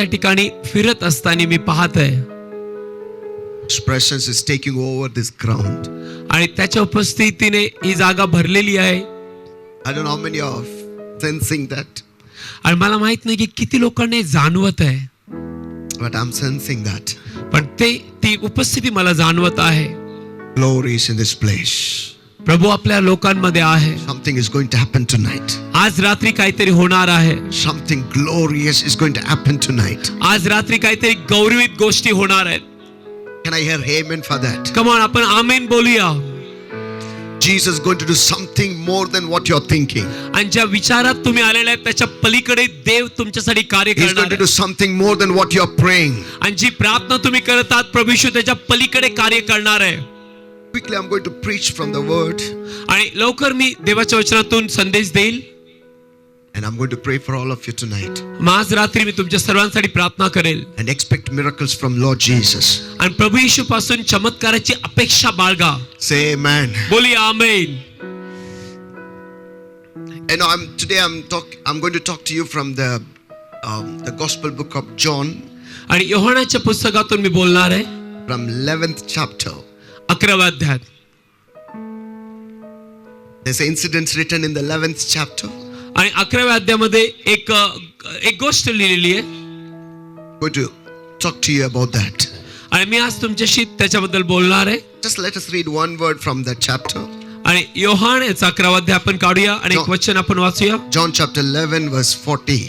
त्या ठिकाणी फिरत असताना मी पाहतोय His presence is taking over this ground. आणि त्याच्या उपस्थितीने ही जागा भरलेली आहे. I don't know how many are sensing that, आणि मला माहित नाही की किती लोकांना हे जाणवत आहे, but I'm sensing that. पण ती उपस्थिती मला जाणवत आहे. Glory is in this place. प्रभू आपल्या लोकांमध्ये आहे. Something is going to happen tonight. आज रात्री काहीतरी होणार आहे. Something glorious is going to happen tonight. आज रात्री काहीतरी गौरवित गोष्टी होणार आहेत. Can I hear amen for that? Come on, आपण आमेन बोलूया. Jesus is going to do something more than what you're thinking. आणि ज्या विचारात तुम्ही आलेले आहेत त्याच्या पलीकडे देव तुमच्यासाठी कार्य He's going करणार to do आहे. something more than what you're praying. आणि जी प्रार्थना तुम्ही करत आहात प्रभू येशू त्याच्या पलीकडे कार्य करणार आहे. Quickly, I'm going to preach from the word, आणि लवकर मी देवाच्या वचनातून संदेश देईल. and I'm going to pray for all of you tonight मग आज रात्री मी तुमच्या सर्वांसाठी प्रार्थना करेल and expect miracles from Lord Jesus. आणि प्रभू येशू पासून चमत्काराची अपेक्षा बाळगा. Say amen. बोलिए आमेन. And I'm going to talk to you from the Gospel book of John, आणि योहानाच्या पुस्तकातून मी बोलणार आहे from 11th chapter. 11व्या अध्यायात. There's an incident written in the 11th chapter. आणि 11व्या अध्यायामध्ये एक गोष्ट लिहिलेली आहे. I'm going to talk to you about that. आणि मी आज तुमच्याशी त्याच्याबद्दल बोलणार आहे. Just let us read one word from that chapter. आणि योहान याचा 11वा अध्याय आपण काढूया आणि एक वचन आपण वाचूया. John chapter 11 verse 40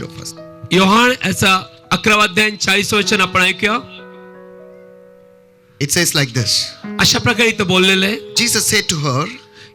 first. Yohan याचा 11वा अध्याय 40 वचन आपण ऐकूया. It says like this. अशा प्रकारे इथं बोललेलं आहे. Jesus said to her,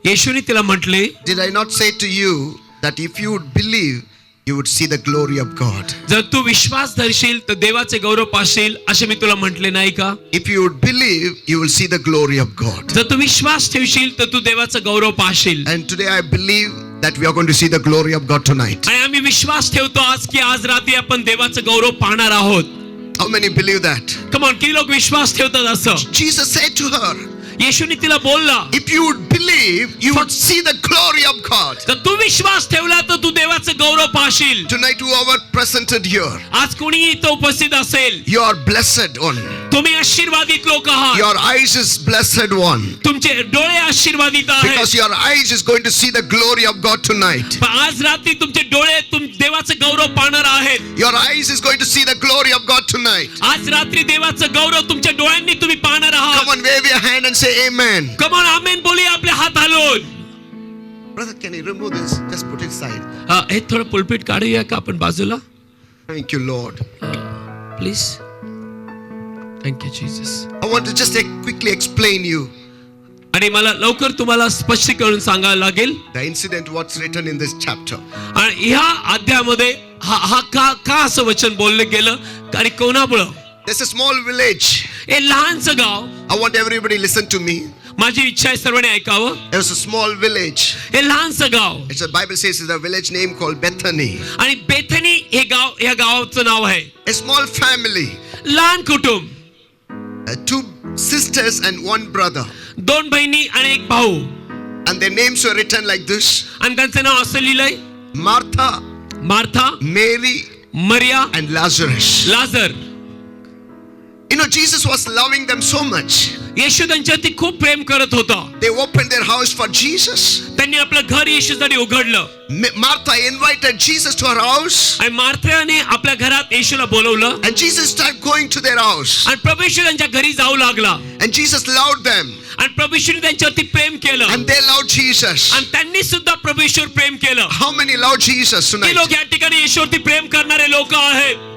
येशूने तिला म्हटले, did I not say to you that if you would believe you would see the glory of God? जर तू विश्वास धरशील तर देवाचे गौरव पाशील असे मी तुला म्हटले नाही का? If you would believe you will see the glory of God. जर तू विश्वास ठेवशील तर तू देवाचा गौरव Patil. And today I believe that we are going to see the glory of God tonight. आणि आम्ही विश्वास ठेवतो आज की आज रात्री आपण देवाचा गौरव पाहणार आहोत. How many believe that? Come on, किती लोक विश्वास ठेवतात असं? Jesus said to her, येशूने तिला बोलला, if you would believe you would see the glory of God. तर तू विश्वास ठेवला तर तू देवाचं गौरव पाहशील. Tonight whoever presented here, आज कोणी इथं उपस्थित असेल, you are blessed one. तुम्ही आशीर्वादित लोक आहात. Your eyes is blessed one. तुमचे डोळे आशीर्वादित आहेत. Because your eyes is going to see the glory of God tonight. पण आज रात्री तुमचे डोळे देवाचं गौरव पाहणार आहेत. Your eyes is going to see the glory of God tonight. आज रात्री देवाचं गौरव तुमच्या डोळ्यांनी तुम्ही पाहणार आहात. Come on, wave your hand and say amen. Come on, amen बोलिए आपले हात हलवून. Brother, can you remove this? Just put it aside. हे थोडं पुलपीट काढूया का आपण बाजूला? Thank you, Lord. Please. Thank you Jesus. I want to just quickly explain you आणि मला लवकर तुम्हाला स्पष्टीकरण सांगायला लागेल the incident what's written in this chapter. आणि ह्या अध्यायामध्ये हा का असं वचन बोललं गेलं आणि कोणामुळं? There's a small village. हे लहानसं गाव. I want everybody listen to me. माझी इच्छा आहे सर्वांनी ऐकावं. There's a small village. हे लहानसं गाव. It's a Bible says it's a village name called Bethany. आणि बेथनी हे गाव, या गावाचं नाव आहे. A small family. लहान कुटुंब. 2 sisters and 1 brother. 2 बहिणी आणि 1 भाऊ. And their names were written like this. आणि त्यांचं नाव असं लिहिलंय, Martha, Martha, Mary, Maria, and Lazarus. लाजर. You know, Jesus was loving them so much. येशू त्यांच्यावरती खूप प्रेम करत होता. They opened their house for Jesus. त्यांनी आपलं घर येशूसाठी उघडलं. Martha invited Jesus to her house. आणि मार्थाने आपल्या घरात येशूला बोलवलं. And Jesus started going to their house. आणि प्रभू येशू त्यांच्या घरी जाऊ लागला. And Jesus loved them. आणि प्रभू येशूने त्यांच्यावरती प्रेम केलं. And they loved Jesus. आणि त्यांनी सुद्धा प्रभू येशूवर प्रेम केलं. How many love Jesus किती tonight? लोक या ठिकाणी येशूवरती प्रेम करणारे लोक आहेत?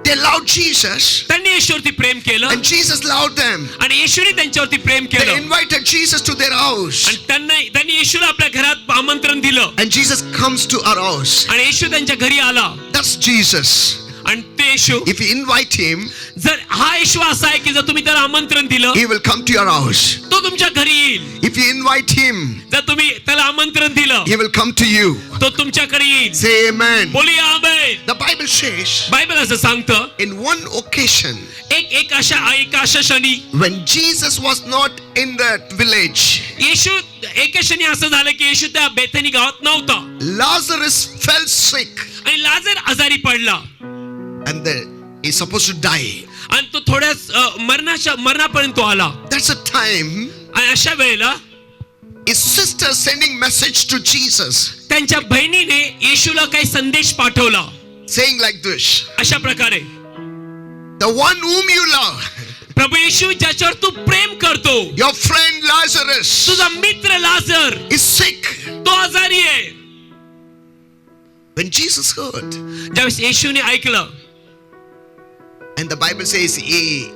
They loved Jesus. त्यांनी येशूवरती प्रेम केलं. And Jesus loved them. आणि येशूने त्यांच्यावरती प्रेम They केलं. invited Jesus to their house. आणि त्यांनी येशूला आपल्या घरात आमंत्रण दिलं. And Jesus comes to our house. आणि येशू त्यांच्या घरी आला. That's Jesus. आणि ते येशू, If you invite him, जर हा येशू असा आहे की जर तुम्ही त्याला आमंत्रण दिलं he will come to your house. तो तुमच्या घरी येईल. If you invite him, जर तुम्ही त्याला आमंत्रण दिलं he will come to you. तो तुमच्याकडे येईल. Say amen. बोलिए आमेन. The Bible says, बायबल असं सांगतं, in one occasion, एक अशा क्षणी when Jesus was not in that village, एका क्षणी असं झालं की येशू त्या बेथनी गावात नव्हता. Lazarus fell sick. लाजर आजारी पडला and he's supposed to die. आणि तो थोड्याच मरणापर्यंत तो आला. That's a time आणि अशा वेळेला his sister sending message to Jesus, त्यांच्या बहिणीने येशूला काही संदेश पाठवला saying like this, अशा प्रकारे, the one whom you love, प्रभू येशू ज्याच्यावर तू प्रेम करतो, your friend Lazarus, तुझा मित्र लाजर is sick. तो आजारी आहे. When Jesus heard, ज्यावेळेस येशूने ऐकलं, and the Bible says he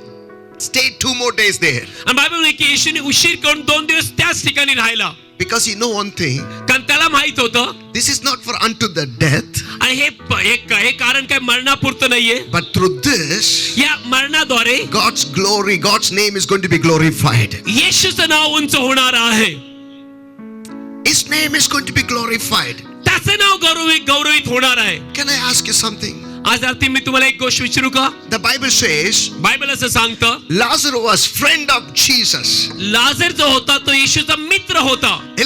stayed 2 more days there, आणि बायबल म्हणते की येशूने उशीर करून 2 दिवस त्याच ठिकाणी राहिला. because he know one thing, कारण त्याला माहित होतं, this is not for unto the death, आणि हे कारण काय मरणापुरतं नाहीये, but through this या मरणाद्वारे God's glory, God's name is going to be glorified. येशूचं नाव उंच होणार आहे. His name is going to be glorified. त्याचं नाव गौरवित होणार आहे. Can I ask you something? आज रात्री मी तुम्हाला एक गोष्ट विचारू का? The Bible says बायबल असं सांगतं, Lazarus was friend of Jesus. लाजर जो होता तो येशूचा मित्र होता He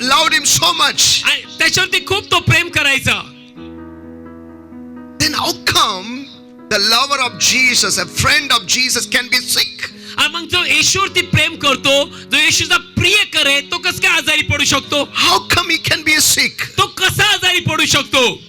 loved him so much. आणि त्याच्यावरती खूप तो प्रेम करायचा. Then how come the lover of Jesus, a friend of Jesus, can be sick? आणि मग जो येशूवरती प्रेम करतो, जो येशूचा प्रियकर आहे, तो कसं काय आजारी पडू शकतो? How come he can be sick? तो कसा आजारी पडू शकतो?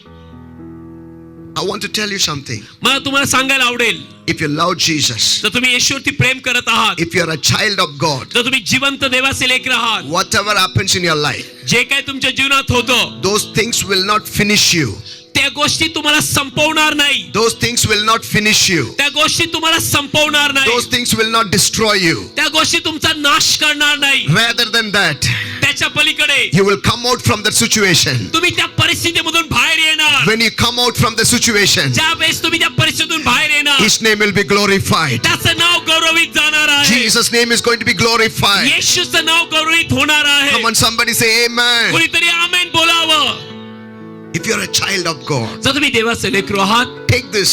I want to tell you something. मला तुम्हाला सांगायला आवडेल, If you love Jesus, जर तुम्ही येशूवरती प्रेम करत आहात, if you're a child of God, जर तुम्ही जिवंत देवाचे लेकर आहात, whatever happens in your life, जे काय तुमच्या जीवनात होतं, those things will not finish you. त्या गोष्टी तुम्हाला संपवणार नाही. Those things will not finish you. त्या गोष्टी तुम्हाला संपवणार नाही. Those things will not destroy you. त्या गोष्टी तुमचा नाश करणार नाही. Rather than that, त्याच्या पलीकडे you will come out from that situation. तुम्ही त्या परिस्थितीमधून बाहेर येणार. When you come out from the situation, ज्या वेळेस तुम्ही त्या परिस्थितीतून बाहेर येणार, His name will be glorified. त्याचं नाव गौरवित जाणार आहे. Jesus' name is going to be glorified. येशूचं नाव गौरवित होणार आहे. Come on, somebody say amen. कोणीतरी आमेन बोलावं. If you're a child of God, जर तुम्ही देवाचे लेकरू आहात, take this.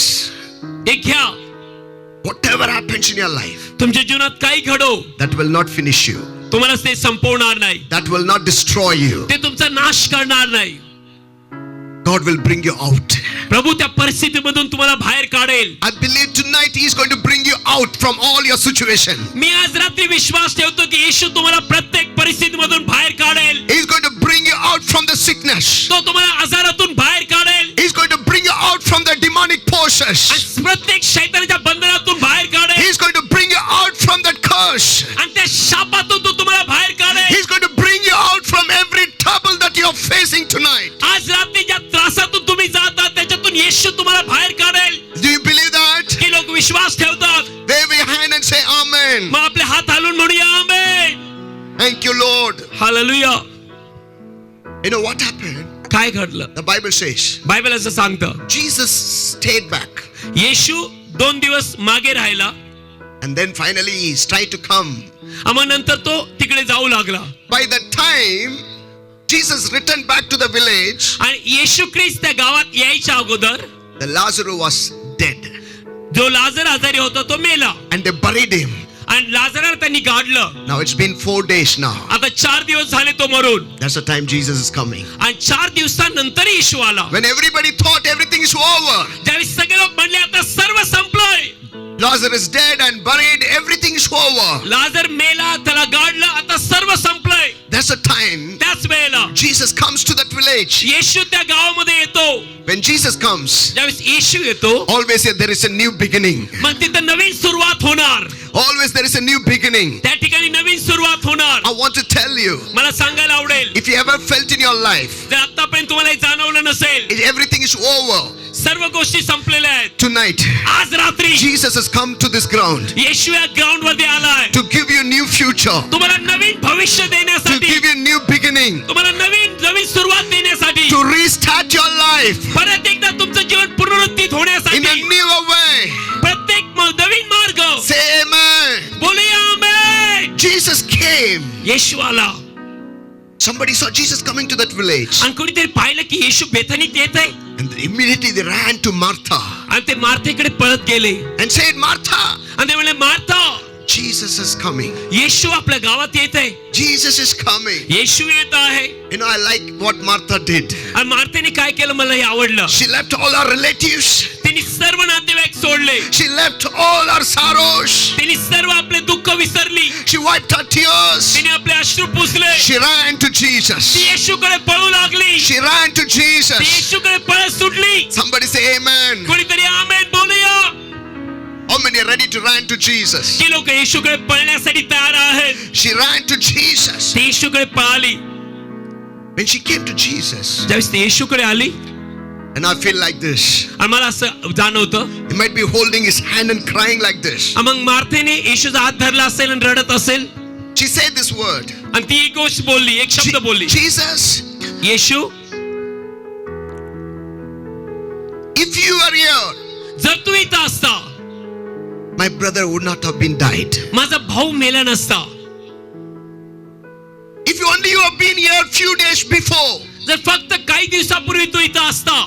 एक घ्या. Whatever happens in your life, तुमच्या जीवनात काही घडो, that will not finish you. तुम्हाला ते संपवणार नाही. That will not destroy you. ते तुमचा नाश करणार नाही. God will bring you out. प्रभू त्या परिस्थितीमधून तुम्हाला बाहेर काढेल. I believe tonight He is going to bring you out from all your situation. मी आज रात्री विश्वास ठेवतो की येशू तुम्हाला प्रत्येक परिस्थितीमधून बाहेर काढेल. He is going to bring you out from the sickness. तो तुम्हाला आजारातून बाहेर काढेल. He is going to bring you out from the demonic forces. आणि प्रत्येक शैतानाच्या बंधनातून बाहेर He काढेल. is going to bring you out from that curse. आणि त्या शापातून तो तुम्हाला बाहेर He काढेल. is going to bring you out from every trouble that you are facing tonight. आज रात्री ज्या त्रासातून तुम्ही जाता त्याच्यातून येशू तुम्हाला बाहेर काढेल. Do you believe that? की लोक विश्वास ठेवतात. Wave your hand and say amen. मग आपले हात हलवून म्हणूया आमेन. Thank you, Lord. Hallelujah. You know what happened? काय घडलं? The Bible says बायबल असं सांगतं, Jesus stayed back. येशू 2 दिवस मागे राहिला. And then finally he tried to come. मग नंतर तो तिकडे जाऊ लागला. By the time Jesus returned back to the village, आणि येशू ख्रिस्त त्या गावात यायच्या अगोदर the Lazarus was dead. जो लाजर आजारी होता तो मेला. And they buried him. आणि लाजराला त्यांनी गाडलं. Now it's been 4 days now. आता 4 दिवस झाले तो मरून. That's the time Jesus is coming. आणि 4 दिवसानंतर येशू आला. When everybody thought everything is over, ज्यावेळी सगळे लोक म्हणले आता सर्व संपलंय, Lazarus is dead and buried, everything is over. लाजर मेला, त्याला गाडलं, आता सर्व संपलंय. That's the time त्याच वेळेला Jesus comes to that village. येशू त्या गावामध्ये येतो. When Jesus comes, ज्यावेळेस येशू येतो, always there is a new beginning. मग तिथं नवीन सुरुवात होणार. Always there is a new beginning. त्या ठिकाणी नवीन सुरुवात होणार. I want to tell you, मला सांगायला आवडेल, if you ever felt in your life, जर आतापर्यंत तुम्हाला हे जाणवलं नसेल, everything is over, सर्व गोष्टी संपलेल्या आहेत, tonight आज रात्री Jesus has come to this ground येशू या ग्राउंड मध्ये आलाय. to give you new future, तुम्हाला नवीन भविष्य to देण्यासाठी, give you new beginning, तुम्हाला नवीन सुरुवात देण्यासाठी, to restart your life परत एकदा तुमचं जीवन पुनरुत्थित in a होण्यासाठी, newer way. प्रत्येक नवीन मार्ग. Say amen. बोलूया आमेन. Jesus came. येशू आला. Somebody saw Jesus coming to that village, आणि कोणीतरी पाहिलं की येशू बेथानीत येत आहे. and immediately they ran to Martha आणि ते मार्थेकडे पळत गेले and said, Martha, आणि ते म्हणले, मार्था, Jesus is coming. येशू आपल्या गावात येत आहे. Jesus is coming. येशू येत आहे. You know, I like what Martha did. आणि मार्तेने काय केलं मला हे आवडलं. She left all her relatives. तिने सर्व नातेवाईक सोडले. She left all her sorrows. तिने सर्व आपले दुःख विसरली. She wiped her tears. तिने आपले अश्रू पुसले. She ran to Jesus. ती येशूकडे पळू लागली. She ran to ती Jesus. येशूकडे पळत सुटली. Somebody say amen. कोणीतरी आमेन बोलूया. How many are ready to run to Jesus? ती लोक येशूकडे पळण्यासाठी तयार आहेत. She ran to Jesus. ती येशूकडे पळाली. When she came to Jesus, ज्यावेळेस ती येशूकडे आली and I feel like this. आणि मला असं जाणवतं He might be holding his hand and crying like this. मग मार्थेने येशूचा हात धरला असेल आणि रडत असेल She said this word. आणि ती एक गोष्ट बोलली, एक शब्द बोलली. Jesus, Yeshu, if you are here, जर तू इथं असता my brother would not have been died. माझा भाऊ मेला नसता. If only you have been here few days before, जर फक्त काही दिवसापूर्वी तू इथं असता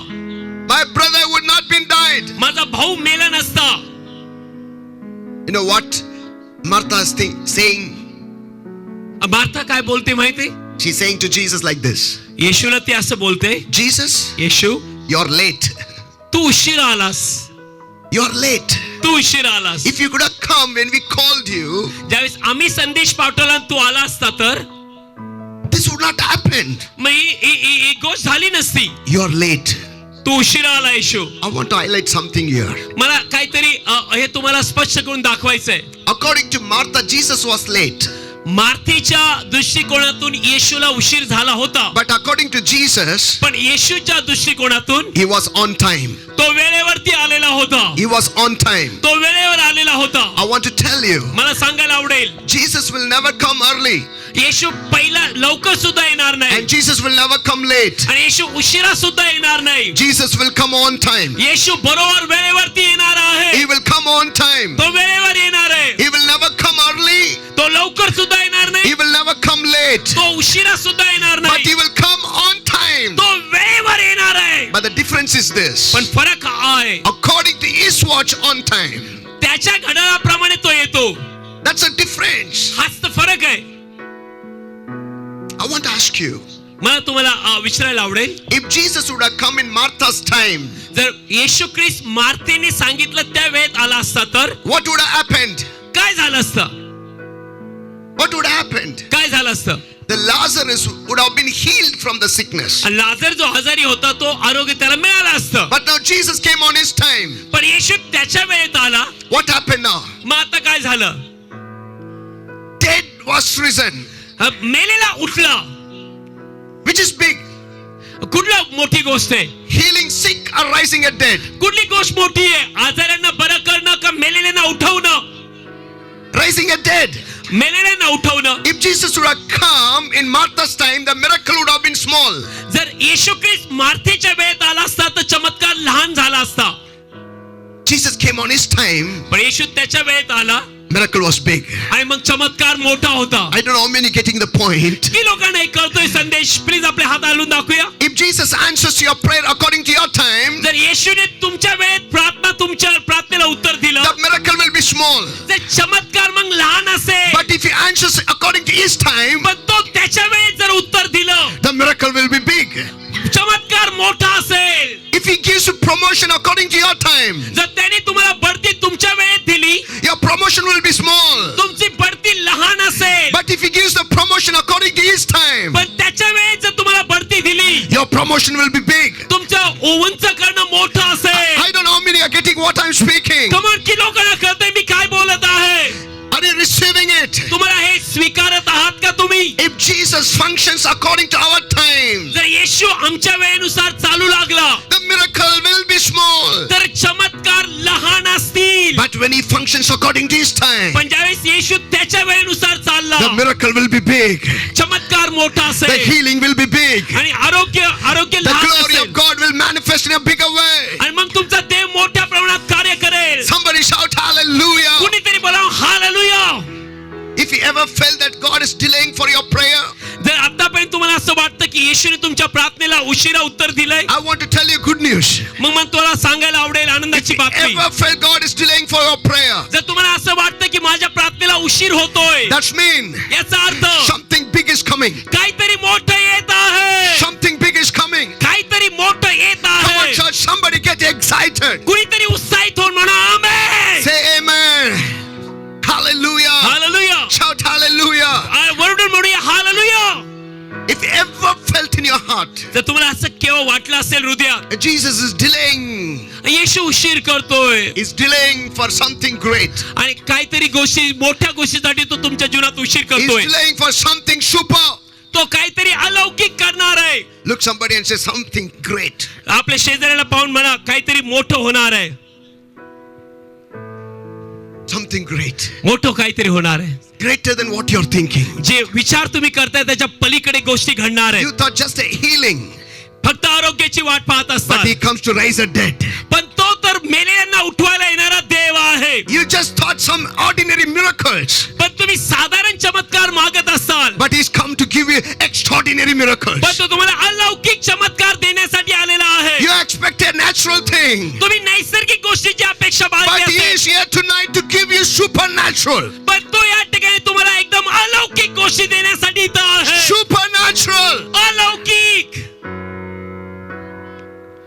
my brother would not been died. माझा भाऊ मेला नसता. You know what Martha is saying? Martha काय बोलते माहिती? She's saying to Jesus like this. येशूला ती असं बोलते, Jesus, येशू you're late. तू उशिरा आलास. You're late. तू उशिरा आलास. If you could have come when we called you, ज्यावेळेस आम्ही संदेश पाठवला आणि तू आला असता तर this would not happen. मग ही गोष्ट झाली नसती. You're late. तू उशिरा आला येशू. I want to highlight something here. मला काहीतरी हे तुम्हाला स्पष्ट करून दाखवायचंय. According to Martha, Jesus was late. मार्थीच्या दृष्टिकोनातून येशूला उशीर झाला होता. But according to Jesus, पण येशूच्या दृष्टिकोनातून he was on time. तो वेळेवरती आलेला होता. He was on time. तो वेळेवर आलेला होता. I want to tell you, मला सांगायला आवडेल, Jesus will never come early, येशू पहिला लवकर सुद्धा येणार नाही and Jesus will never come late. आणि येशू उशिरा सुद्धा येणार नाही. Jesus will come on time. येशू बरोबर वेळेवरती येणार आहे. He will come on time. तो वेळेवर येणार आहे. He will never come early. तो लवकर सुद्धा येणार नाही. He will never come late. तो उशिरा सुद्धा येणार But नाही. he will come on time. तो वेळेवर येणार आहे. But the difference is this. पण फरक हा आहे, According to his watch on time. त्याच्या घड्याळाप्रमाणे तो येतो. That's a difference. हाच तर फरक आहे. I want to ask you, मला तुम्हाला विचारायला आवडेल, if Jesus would have come in Martha's time, जर येशू ख्रिस्त मार्थेने सांगितलं त्या वेळेत आला असता तर what would have happened? काय झालं असतं? What would have happened? काय झालं असतं? The Lazarus would have been healed from the sickness. लाजर जो आजारी होता तो आरोग्य त्याला मिळालं असतं. But now Jesus came on his time. पण येशू त्याच्या वेळेत आला. What happened now? मग आता काय झालं? Dead was risen, मेलेला उठला. which is big. कुठला मोठी गोष्ट आहे? Healing sick or rising a dead. कुठली गोष्ट मोठी आहे? आजारांना बरं करणं का मेलेल्यांना उठवणं? Rising a dead. मेलेल्यांना उठवणं. If Jesus would have come in Martha's time, the miracle would have been small. जर येशू ख्रिस्त मार्थेच्या वेळेत आला असता तर चमत्कार लहान झाला असता. Jesus came on his time, पण येशू त्याच्या वेळेत आला miracle was big. आणि मग चमत्कार मोठा होता. I don't know how many getting the point. की लोकांना हे कळतोय संदेश? प्लीज आपले हात हलवून दाखवूया. If Jesus answers your prayer according to your time, जर येशूने तुमच्या वेळेत तुमच्या प्रार्थनेला उत्तर दिलं, the miracle will be small. जर चमत्कार मग लहान असेल, But if he answers according to his time, पण तो त्याच्या वेळेत जर उत्तर दिलं, the miracle will be big. चमत्कार मोठा असेल. If he gives you promotion according to your time, जर त्याने तुम्हाला बढती तुमच्या वेळेत दिली, your promotion will be small. तुमची बढती लहान असेल. But if he gives the promotion according to his time, पण त्याच्या वेळेत जर तुम्हाला बढती दिली, your promotion will be big. तुमचं उंच करणं मोठं असेल. I don't know how many are getting what I'm speaking. Come on, की लोकांना कळतंय मी काय बोलत आहे? Are you receiving it? तुम्हाला हे स्वीकारत आहात का तुम्ही? If Jesus functions according to our time, जर येशू आमच्या वेळेनुसार चालू लागला the miracle will be small. तर चमत्कार लहान असतील. But when he functions according to his time, पण ज्यावेळेस येशू त्याच्या वेळेनुसार चालला, the miracle will be big. चमत्कार मोठा The असेल healing will be big. आणि आरोग्य The लहान glory असेल of God will manifest in a bigger way. आणि मग तुमचा देव मोठ्या प्रमाणात कार्य करेल. Somebody shout hallelujah. कुणीतरी बोलावं hallelujah. If you ever felt that God is delaying for your prayer, जर आतापर्यंत तुम्हाला असं वाटतं की येशूने तुमच्या प्रार्थनेला उशिरा उत्तर दिलंय, I want to tell you good news. मग तुम्हाला सांगायला आवडेल If आनंदाची you बातमी. ever felt God is delaying for your prayer, जर तुम्हाला असं वाटतं की माझ्या प्रार्थनेला उशीर होतोय That's mean याचा अर्थ something big is coming. काहीतरी मोठं येत आहे. Something big is coming. काहीतरी मोठं येत Come on, आहे. church, somebody get excited. कुणीतरी उत्साहित होऊन म्हणा आमेन. Say amen. Hallelujah. Hallelujah. Shout hallelujah. वरडून म्हणूया hallelujah. If you ever felt in your heart जर तुम्हाला असं केव्हा वाटलं असेल हृदयात that Jesus is delaying, येशू उशीर करतोय is delaying for something great. आणि काहीतरी गोष्टी मोठ्या गोष्टीसाठी तो तुमच्या जीवनात उशीर He's करतोय, delaying for something super. तो काहीतरी अलौकिक करणार आहे. Look somebody and say something great. आपल्या शेजाऱ्याला पाहून म्हणा काहीतरी मोठं होणार आहे. Something great. मोठं काहीतरी होणार आहे. Greater than what you're thinking. जे विचार तुम्ही करताय त्याच्या पलीकडे गोष्टी घडणार आहे. You thought just a healing, फक्त आरोग्याची वाट पाहत but असतात, he comes to raise the dead. पण तो तर मेलेल्यांना उठवायला येणारा देव आहे. You just thought some ordinary miracles, पण तुम्ही साधारण चमत्कार मागत असाल, but he's come to give you extraordinary miracles. पण तो तुम्हाला अलौकिक चमत्कार देण्यासाठी आलेला आहे. You expect a natural thing, तुम्ही नैसर्गिक गोष्टीची अपेक्षा but बाळगली he असेल, is here tonight to give you supernatural. पण तो या ठिकाणी तुम्हाला एकदम अलौकिक गोष्टी देण्यासाठी इथं आहे. Supernatural. अलौकिक.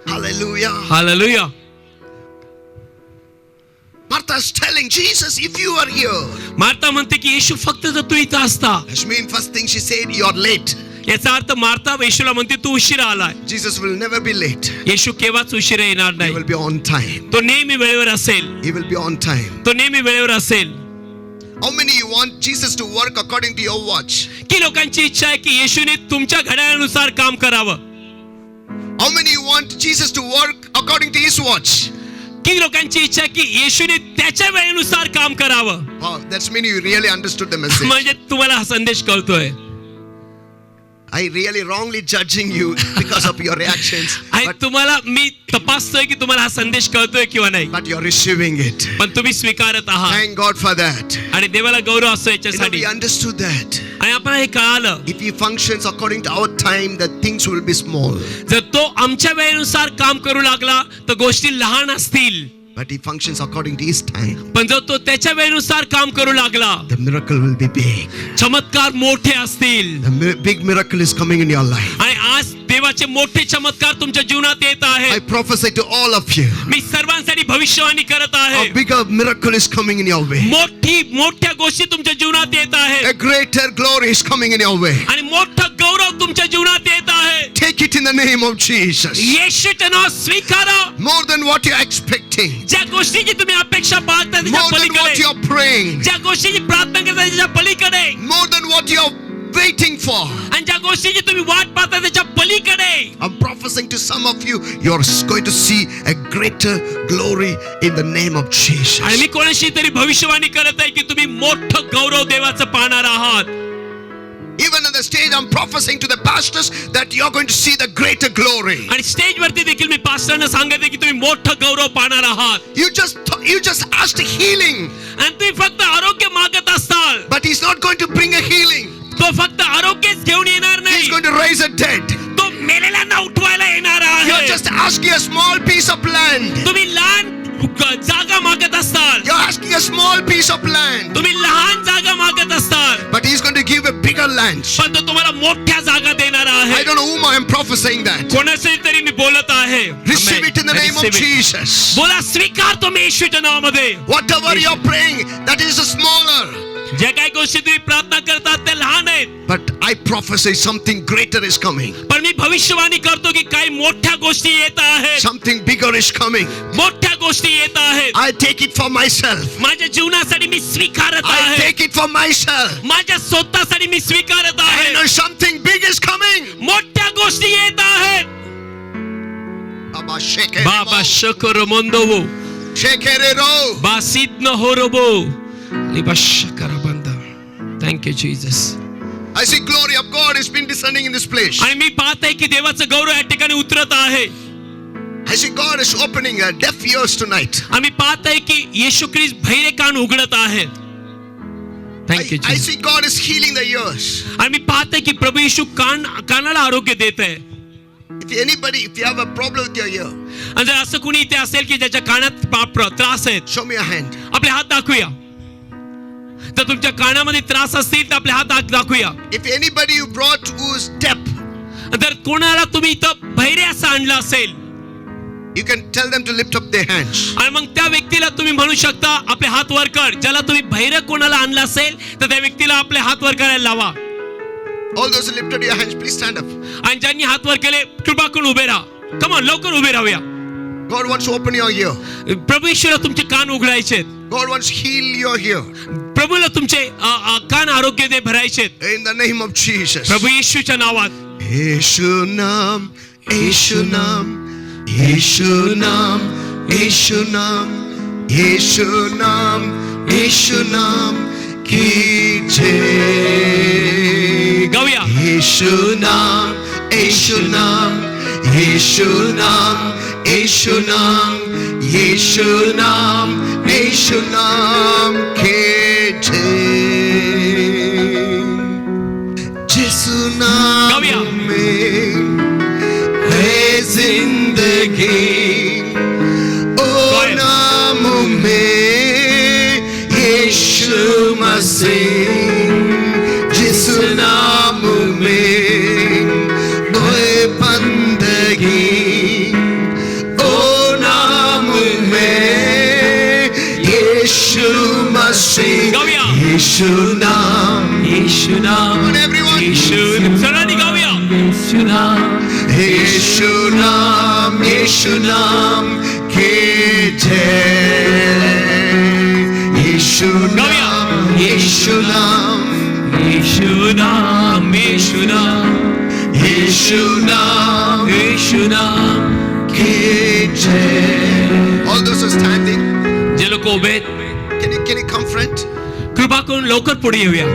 Hallelujah. Hallelujah. Martha's telling Jesus, if you are here. Martha म्हणते की येशू फक्त जर तू इथं असता. Which means first thing she said, you're late. याचा अर्थ मार्था येशूला म्हणते तू उशिरा आलाय. Jesus will never be late. येशू केव्हाच उशिरा येणार He नाही. will be on time. तो नेहमी वेळेवर असेल. He will be on time. तो नेहमी वेळेवर असेल. How many you want Jesus to work according to your watch? की लोकांची इच्छा आहे की येशूने तुमच्या घड्याळानुसार काम करावं. How many you want Jesus to work according to his watch? की लोकांची इच्छा आहे की येशूने त्याच्या वेळेनुसार काम करावं. Wow, that's mean you really understood the message. म्हणजे तुम्हाला हा संदेश कळतोय. I really wrongly judging you because of your reactions. आणि तुम्हाला मी तपासतोय की तुम्हाला हा संदेश कळतोय किंवा नाही, But you're receiving it. पण तुम्ही स्वीकारत आहात. Thank God for that. आणि देवाला गौरव असतो You know, याच्यासाठी. we understood that. आणि आपण हे कळालं, If he functions according to our time, the things will be small. जर तो आमच्या वेळेनुसार काम करू लागला तर गोष्टी लहान असतील, But he functions according to his time. पण जर तो त्याच्या वेळेनुसार काम करू लागला The miracle will be big. चमत्कार मोठे असतील. The big miracle is coming in your life. आणि आज देवाचे मोठे चमत्कार तुमच्या जीवनात येत I आहेत. prophesy to all of you. मी सर्वांसाठी भविष्यवाणी करत आहे. A bigger miracle is coming in your way. मोठ्या गोष्टी तुमच्या जीवनात येत आहेत A greater glory is coming in your way. आणि मोठं गौरव तुमच्या जीवनात येत आहे. Take it in the name of Jesus. येशूचे नाव स्वीकारा. More than what you're expecting. ज्या गोष्टीची तुम्ही अपेक्षा पाहता त्याच्या More than what पलीकडे, you're praying. ज्या गोष्टीची प्रार्थना करता त्याच्या पलीकडे, More than what you're waiting for. आणि ज्या गोष्टीची तुम्ही वाट पाहता त्याच्या पलीकडे, I'm prophesying to some of you, you're going to see a greater glory in the name of Jesus. आणि मी कोणाशी तरी भविष्यवाणी करत आहे की तुम्ही मोठं गौरव देवाचं पाहणार आहात. Even on the stage, I'm prophesying to the pastors that you're going to see the greater glory. आणि स्टेज वरती देखील मी पास्टरांना सांगते की तुम्ही मोठं गौरव पाहणार आहात. You just asked healing, आणि तुम्ही फक्त आरोग्य मागत असताल, but he's not going to bring a healing. तो फक्त आरोग्यच घेऊन येणार He's नाही, going to raise a dead. तो मेलेल्यांना उठवायला येणार You're आहे. just asking a small piece of land. तुम्ही लहान जागा मागत असताल, You're asking a small piece of land, तुम्ही लहान जागा मागत असताल, but he's going to give a bigger land. पण तो तुम्हाला मोठ्या जागा देणार I आहे. don't know whom I am prophesying that. कोणाशी तरी मी बोलत आहे. Receive it in the name of Receive it. Jesus. बोला स्वीकारतो मी येशूच्या नावामध्ये. Whatever you're praying, that is smaller. ज्या काही गोष्टी तुम्ही प्रार्थना करतात त्या लहान आहेत, But I prophesy something greater is coming. पण मी भविष्यवाणी करतो की काही मोठ्या गोष्टी येत आहेत. Something bigger is coming. मोठ्या गोष्टी येत आहेत. I take it for myself. माझ्या जीवनासाठी मी स्वीकारत I आहे. take it for myself. माझ्या स्वतःसाठी मी स्वीकारत I आहे. know something big is coming. मोठ्या गोष्टी येत आहेत. Baba shake बाबा शकर मंदोवो it. बासित न होरबो लिबशकर बंदा. Thank you Jesus. I see glory of God has been descending in this place. आणि मी पाहत आहे की देवाचं गौरव या ठिकाणी उतरत आहे. I see God is opening deaf ears tonight. आम्ही पाहत आहे की येशू ख्रिस्त बहिरे कान उघडत आहेत. Thank you I see God is healing the ears. आम्ही पाहत आहे की प्रभू येशू कानाला आरोग्य देत आहे. If you have a problem with your ear, आणि जर असं कुणी इथे असेल की ज्याच्या कानात त्रास आहेत, show me a hand. आपले हात दाखवूया. तर तुमच्या कानामध्ये त्रास असतील तर आपले हात दाखवूया. If anybody you brought who is deaf, तर कोणाला तुम्ही इथं बहिरे असं आणलं असेल, you can tell them to lift up their hands. आणि मग त्या व्यक्तीला तुम्ही म्हणू शकता आपले हात वर कर. ज्याला तुम्ही बहिरे कोणाला आणलं असेल तर त्या व्यक्तीला आपले हात वर करायला लावा. All those who lifted your hands, please stand up. आणि ज्यांनी हात वर केले कृपा करून उभे राहा. कम ऑन, लवकर उभे राहूया. God wants to open your ear. प्रभू येशूला तुमचे कान उघडायचे. God wants to heal your ear. प्रभूला तुमचे कान आरोग्य दे भरायचे. In the name of Jesus. प्रभू येशूच्या नावात. Yeshu Nam, Yeshu Nam, Yeshu Nam, Yeshu Nam, Yeshu Nam, Yeshu Nam ki jai. गाऊया. Yeshu Nam, Yeshu Nam, Yeshu Nam, Yeshu Nam, Yeshu Nam, Yeshu Nam ki jai. Yesu गाऊया. नाम में है जिंदगी, ओ नाम में यीशु मसीह. जिस नाम में कोई बंदगी, ओ नाम में यीशु मसीह. गाऊया. यीशु नाम, येशू नाम, Come on, everyone. येशू सर्वांनी गाऊया. येशू नाम, यीशु नाम, यीशु नाम की जय. यीशु नाम, यीशु नाम, येशू नाम, येशू नाम, यीशु नाम, येशू नाम. की जय. All those who are standing, जे लोक उभे आहेत, can you come front? कृपा करून लवकर पुढे येऊया.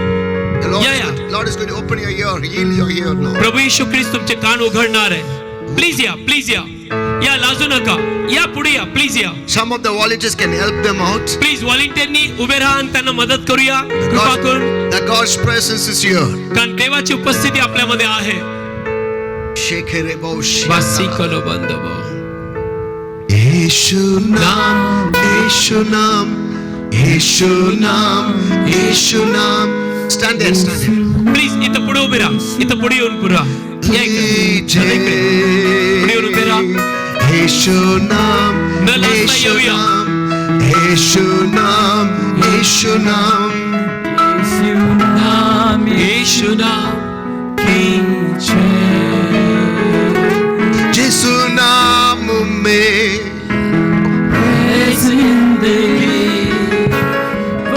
The Lord, Yeah, yeah. Lord is going to open your ear, heal your ear now. प्रभू येशू ख्रिस्त तुमचे कान उघडणार आहे. प्लीज या, प्लीज या. या, लाजू नका. या पुढे या, प्लीज या. Some of the volunteers can help them out. Please व्हॉलंटियरनी उभे राहा आणि त्यांना मदत करूया. कृपा करून, That God's presence is here. कारण देवाची उपस्थिती आपल्यामध्ये आहे. Shekerebo वासी कलो बंदव. यीशु नाम, यीशु नाम, यीशु नाम, यीशु नाम. Stand there, stand there. Please इथं पुढे उभे राहा. इथं पुढे येऊन पुढे राहा. या इकडे. चला इकडे. पुढे येऊन उभे राहा. यीशु नाम, न लाजता यीशु येऊया. नाम, यीशु नाम, यीशु नाम. येशू नाम, येशू नाम की जय. यीशु नाम में है जिंदगी, ओ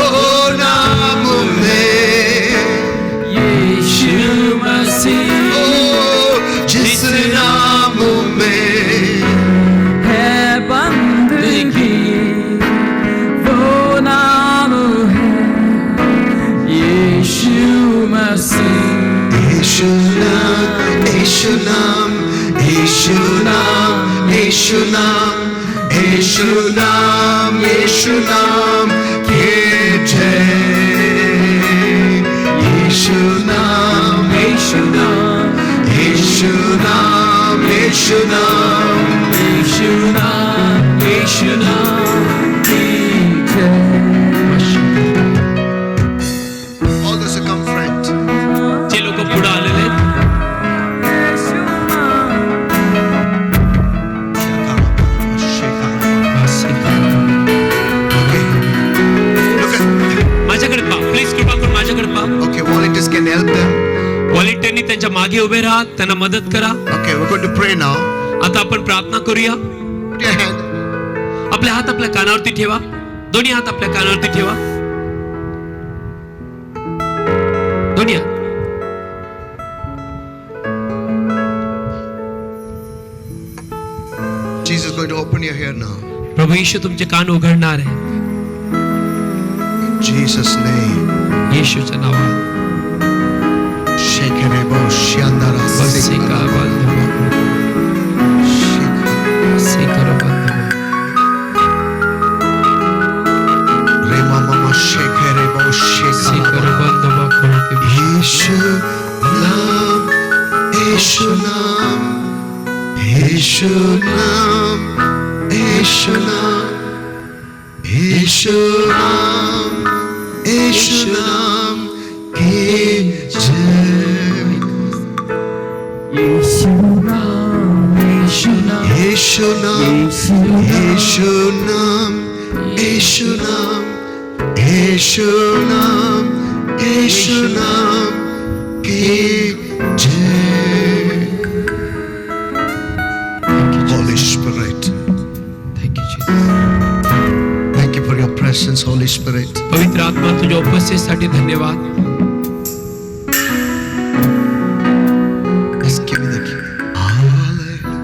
नाम में येशू मसीह. ओ जिस नाम में है बंदगी, वो नाम है येशू मसीह. यीशु नाम, यीशु नाम, यीशु नाम, यीशु नाम, यीशु नाम, यीशु नाम की जय. यीशु नाम, येशू नाम, यीशु नाम, यीशु नाम. येशू नाम, येशू नाम की जय. All those who come front. जे लोक पुढे आलेले आहेत, Look at. माझ्याकडे पहा. प्लीज कृपा करून माझ्याकडे पहा. Okay, volunteers can help them. व्हॉलंटियरनी त्यांच्या मागे उभे राहा. त्यांना मदत करा. Okay, we're going to pray now. आता आपण प्रार्थना करूया. Put your hand. आपले हात आपल्या कानावरती ठेवा. दोन्ही हात आपल्या कानावरती ठेवा. दोन्ही हात. Jesus is going to open your ear now. प्रभू येशू तुमचे कान उघडणार आहे. In Jesus' name. येशूच्या नावात. Shekerebo Shandara बसिका बंधवा, सिकर बंधवा. Rema Mama Shekerebo सिकर Shekara. बंधवा करो के Yeshu Nam, Yeshu Nam, Yeshu Nam, Yeshu Nam, Yeshu Nam, Yeshu यीशु नाम की जय यीशु नाम यीशु नाम यीशु नाम यीशु नाम यीशु नाम यीशु नाम यीशु नाम की जय Holy Spirit, Thank you, Jesus. thank you for your presence, Holy Spirit. पवित्र आत्मा तुझ्या उपस्थितीसाठी धन्यवाद. Just give me the key. Hallelujah.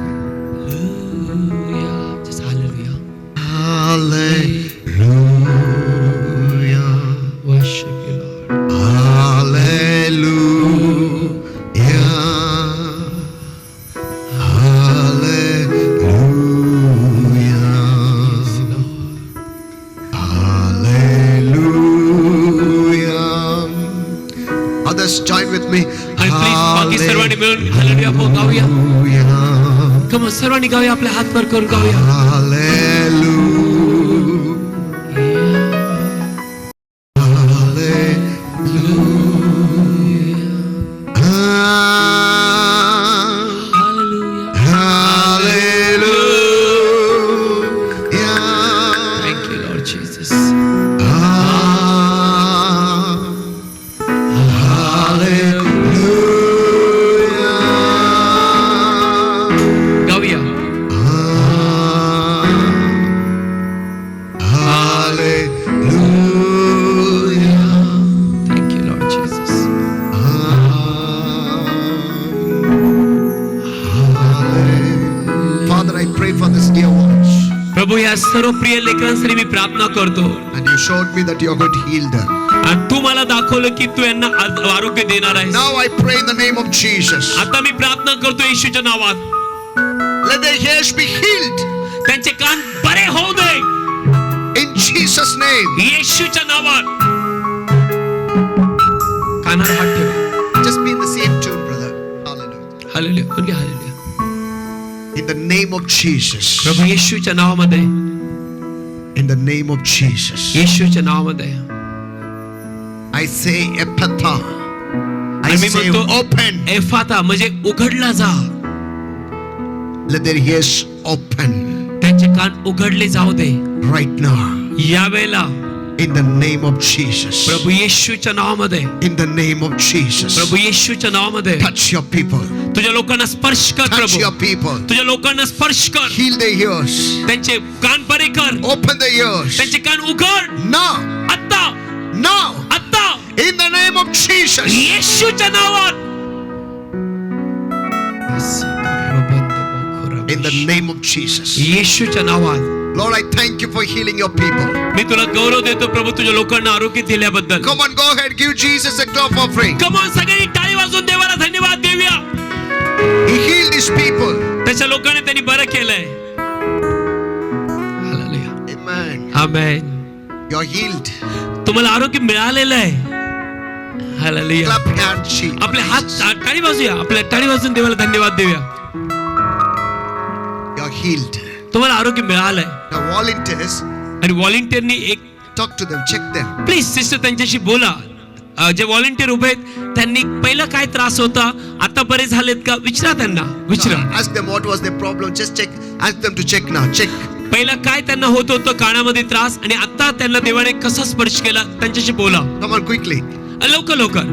Hallelujah. Just hallelujah. Hallelujah. Worship you, Lord. Hallelujah. Hallelujah. Others join with me. आणि please बाकी सर्वांनी मिळून hallelujah गाऊया. Hallelujah. कम सर्वांनी गाऊया, आपले हात वर करून गाऊया. Thank you, Lord Jesus. गाऊया. Thank you, Lord Jesus. Father, I pray for this dear ones. प्रभू, या सर्व प्रिय लेकरांसाठी मी प्रार्थना करतो. And you showed me that you are going to heal them. आणि तू मला दाखवलं की तू यांना आरोग्य देणार आहेस. Now I pray in the name of Jesus. आता मी प्रार्थना करतो येशूच्या नावात. Let their ears be healed. त्यांचे कान बरे होऊ दे In Jesus' name. येशूच्या नावात. कानावर हात ठेवा. Just be in the same tune, brother. Hallelujah. Hallelujah, म्हणजे hallelujah. In the name of Jesus. प्रभू येशूच्या नावामध्ये, In the name of Jesus. येशूच्या नावामध्ये I say Ephatha. I आणि मी say म्हणतो open. एफाता म्हणजे उघडला जा. Let their ears open त्यांचे कान उघडले जाऊ दे right now. यावेळेला. In the name of Jesus. प्रभू येशूच्या नावामध्ये, In the name of Jesus. प्रभू येशूच्या नावामध्ये Touch your people. तुझ्या लोकांना स्पर्श कर. Touch Prabhu your people. तुझ्या लोकांना स्पर्श कर. Heal their ears. त्यांचे कान बरे कर. Open the ears. त्यांचे कान उघड. Now. आत्ता Now. आत्ता In the name of Jesus. येशूच्या नावात. In the name of Jesus. येशूच्या नावात. Lord, I thank you for healing your people. मी तुला गौरव देतो प्रभू, तुझ्या लोकांना आरोग्य दिल्याबद्दल. Come on, go ahead. Give Jesus a clap offering. Come on, सगळी टाळी वाजवून देवाला धन्यवाद देऊया. He healed his people. त्याच्या लोकांनी त्यांनी बरं केलंय. Hallelujah. Amen. Amen. You're healed. तुम्हाला आरोग्य मिळालेलं आहे. हालेलुया. Clap your hands. आपले हात टाळी वाजूया. आपल्या टाळी वाजून देवाला धन्यवाद देऊया. You're healed. तुम्हाला आरोग्य मिळालंय. Now, volunteers, आणि व्हॉलेंटिअरनी एक talk to them. Check them. Please sister त्यांच्याशी बोला. जे व्हॉलेंटिअर उभे आहेत त्यांनी पहिला काय त्रास होता, आता बरे झालेत का, विचारा त्यांना. विचारा. Ask them what was their problem. Just check. Ask them to check now. Check. पहिला काय त्यांना होत होतं कानामध्ये त्रास, आणि आता त्यांना देवाने कसा स्पर्श केला, त्यांच्याशी बोला. Come on, quickly. लवकर लवकर.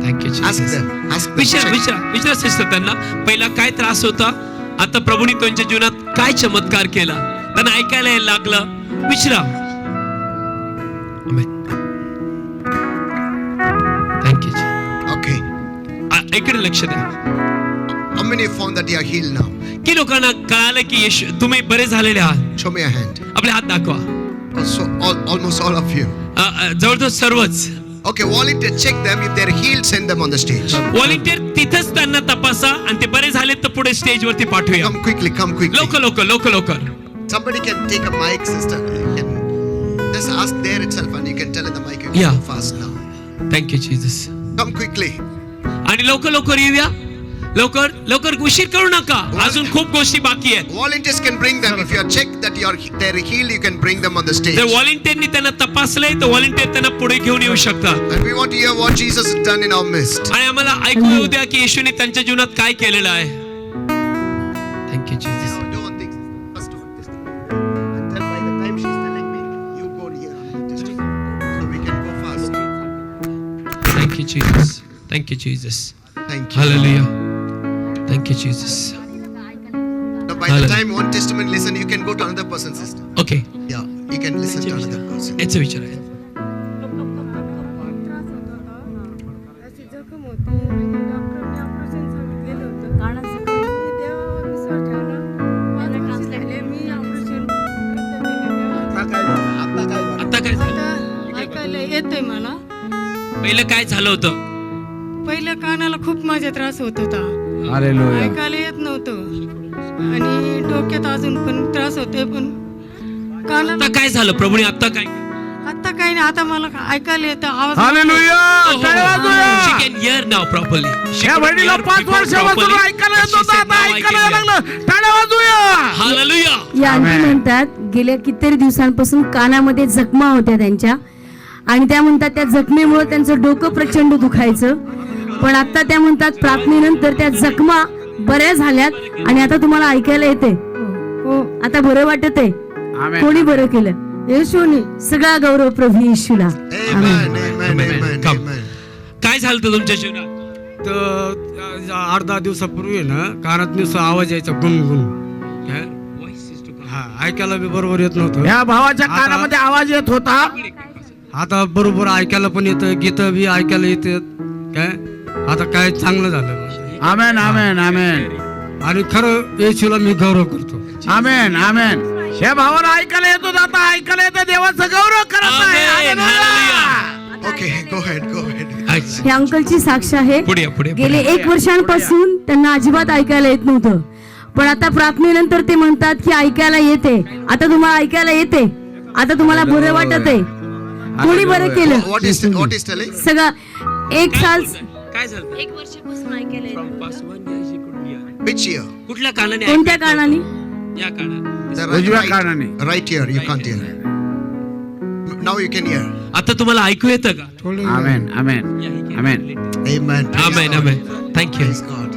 Thank you. Ask them. Ask them. विचारा Check. विचारा विचारा सिस्टर त्यांना. पहिला काय त्रास होता, आता प्रभूने त्यांच्या जीवनात काय चमत्कार केला, त्यांना ऐकायला यायला लागलं. विचारा. थँक्यू. Okay. इकडे लक्ष द्या. How many found that you are healed now? की लोकांना कळालं की येशू तुम्ही बरे झालेले आहात. Show me a hand. आपले हात दाखवा. Also, almost all of you. जवळजवळ सर्वच. Okay, volunteer, check them. If they're healed, send them on the stage. Volunteer तिथेच त्यांना तपासा, आणि ते बरे झाले तर पुढे स्टेज वरती पाठवूया. Come quickly, come quickly. लवकर लवकर लवकर लवकर. Somebody can take a mic, sister. You can just ask there itself, and you can tell in the mic. You can Yeah. go fast now. Thank you Jesus. Come quickly. आणि लवकर लवकर येऊया. लवकर लवकर उशीर करू नका, अजून खूप गोष्टी बाकी आहेत. Volunteers can bring them. If you are checked that they're healed, you can bring them on the stage. जर व्हॉलेंटियरनी त्यांना तपासलंय तर व्हॉलेंटियर त्यांना पुढे घेऊन येऊ शकतात. And we want to hear what Jesus has done in our midst. आणि आम्हाला ऐकू येऊ द्या की येशूने त्यांच्या जीवनात काय केलेलं आहे. Thank you Jesus. Do one thing. First one, this thing. Until by the time she's telling me, you go here on the stage. So we can go fast. Thank you Jesus. Thank you Jesus. Thank you. Hallelujah. Thank you Jesus. Now, by the time one testament listen, you can go to another person's sister. Okay, Yeah, you can listen to another person. याचं विचार आहे. त्रास होत होता, अशी जखम होती आणि डॉक्टरने ऑपरेशन सांगितलेलं होतं. मी देवावर विश्वास ठेवला. 5 वर्ष झाले मी ऑपरेशन आता काय झालं? आता ऐकायला येतंय मला. पहिलं काय झालं होतं? पहिलं कानाला खूप माझा त्रास होत होता, हालेलुया. ऐकायला येत नव्हतं आणि डोक्यात अजून पण त्रास होते, पण कानाला आता काय झालं? प्रभूने आता काय? आता काही नाही, आता मला ऐकायला येतं आवाज. हालेलुया. टाळ्या वाजवूया. She can hear now properly. She या could बहिणीला hear 5 before वर्षापासून properly, ऐकायला but येत she होतं, said, आता "Now I ऐकायला can hear." लागलं. टाळ्या वाजवूया. Hallelujah. या आणखी Amen. म्हणतात गेल्या कितीतरी दिवसांपासून कानामध्ये जखमा होत्या त्यांच्या, आणि त्या म्हणतात त्या जखमेमुळे त्यांचं डोकं प्रचंड दुखायचं, पण आता त्या म्हणतात प्रार्थनेनंतर त्या जखमा बऱ्या झाल्यात आणि आता तुम्हाला ऐकायला येते. हो, आता बरं वाटत आहे. Amen. कोणी बरं केलं? येशूने. सगळा गौरव प्रभू येशूला. Amen, amen, amen, Come. amen. काय झालं होतं तुमच्या जीवनात? तर 8-10 दिवसापूर्वी आहे ना, कानात नुसतं आवाज यायचा गुणगुण. काय? हा, ऐकायला बी बरोबर येत नव्हतं. या भावाच्या आता- कानामध्ये आवाज येत होता. आता बरोबर ऐकायला पण येतं, गीतं बी ऐकायला येतात. काय आता काय चांगलं झालं. आमेन, आमेन, आमेन, आणि खरं येशूला मी गौरव करतो. आमेन, आमेन. या भावाला ऐकायला येत होता, आता ऐकायला येतं. देवाचा गौरव करत आहे. Amen. Hallelujah. Okay, go ahead, go ahead. अच्छा. हे अंकलची साक्ष आहे. पुढे या, पुढे या, गेले पुढे या. 1 वर्षांपासून त्यांना अजिबात ऐकायला येत नव्हतं, पण आता प्रार्थनेनंतर ते म्हणतात की ऐकायला येते. आता तुम्हाला ऐकायला येते. आता तुम्हाला बरं वाटत आहे. कोणी बरं केलं? What is telling? सगळं 1 साल काय झालं? 1 वर्षापासून ऐकायला येत From नव्हतं. past 1 year she couldn't hear. Which ear? कुठल्या कानाने? कोणत्या ऐकत कारणाने? नव्हतं? या कानाने. The उजव्या right, कानाने. right ear, you can't hear. Now you can hear. आता तुम्हाला ऐकू येतं का? आमेन, आमेन, आमेन. Amen. Praise आमेन, God. आमेन. थँक्यू. Praise God.